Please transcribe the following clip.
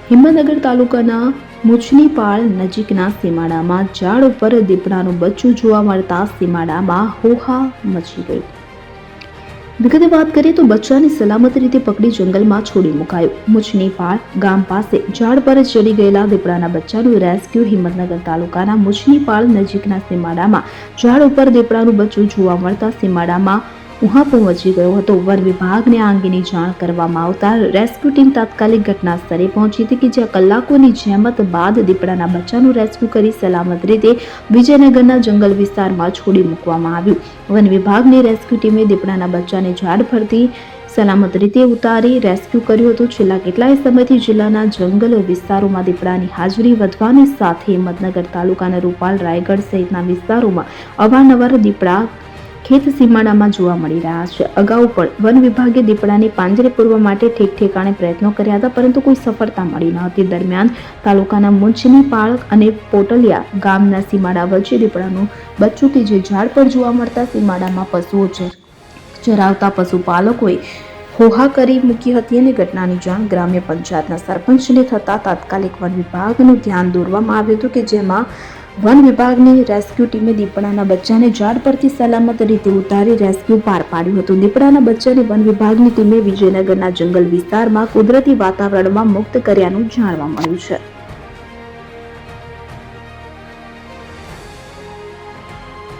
હિંમતનગર તાલુકાના મુછનીપાળ નજીકના સીમાડામાં ઝાડ ઉપર દીપડાનું બચ્ચું જોવા મળતા સીમાડામાં હોહા મચી ગઈ. વિગતે વાત કરીએ તો બચ્ચાને સલામત રીતે પકડી જંગલમાં છોડી મુકાયું. મુછનીપાળ ગામ પાસે ઝાડ પર ચડી ગયેલા દીપડાના બચ્ચાનું રેસ્ક્યુ. હિંમતનગર તાલુકાના મુછનીપાળ નજીકના સીમાડામાં ઝાડ ઉપર દીપડાનું બચ્ચું જોવા મળતા સીમાડામાં ઉહાપો મચી ગયો હતો. વન વિભાગને આ અંગેની જાણ કરવામાં આવતા રેસ્ક્યુ ટીમ તાત્કાલિક ઘટના સ્થળે પહોંચી હતી કે જ્યાં કલાકોની જહેમત બાદ દીપડાના બચ્ચાનું રેસ્ક્યુ કરી સલામત રીતે વિજયનગરના જંગલ વિસ્તારમાં છોડી મૂકવામાં આવ્યું. વન વિભાગની રેસ્ક્યુ ટીમે દીપડાના બચ્ચાને ઝાડ પરથી સલામત રીતે ઉતારી રેસ્ક્યુ કર્યું હતું. છેલ્લા કેટલાય સમયથી જિલ્લાના જંગલ વિસ્તારોમાં દીપડાની હાજરી વધવાની સાથે હિંમતનગર તાલુકાના રૂપાલ, રાયગઢ સહિતના વિસ્તારોમાં અવારનવાર દીપડા ખેત સીમાડામાં જોવા મળી રહ્યા છે. અગાઉ પણ વન વિભાગે દીપડાને પાંજરે પૂરવા માટે ઠેક ઠેકાણે પ્રયત્નો કર્યા હતા, પરંતુ કોઈ સફળતા મળી ન હતી. દરમિયાન તાલુકાના મુછનીપાળ અને પોટલિયા ગામના સીમાડા વચ્ચે દીપડાનું બચ્ચું કે જે ઝાડ પર જોવા મળતા સીમાડામાં પશુઓ ચરાવતા પશુપાલકોએ હોહા કરી મૂકી હતી અને ઘટનાની જાણ ગ્રામ્ય પંચાયતના સરપંચને થતા તાત્કાલિક વન વિભાગનું ધ્યાન દોરવામાં આવ્યું હતું, કે જેમાં વન વિભાગની રેસ્ક્યુ ટીમે દીપડાના બચ્ચાને ઝાડ પરથી સલામત રીતે ઉતારી રેસ્ક્યુ પાર પાડ્યું હતું. દીપડાના બચ્ચાને વન વિભાગની ટીમે વિજયનગરના જંગલ વિસ્તારમાં કુદરતી વાતાવરણમાં મુક્ત કર્યાનું જાણવા મળ્યું છે.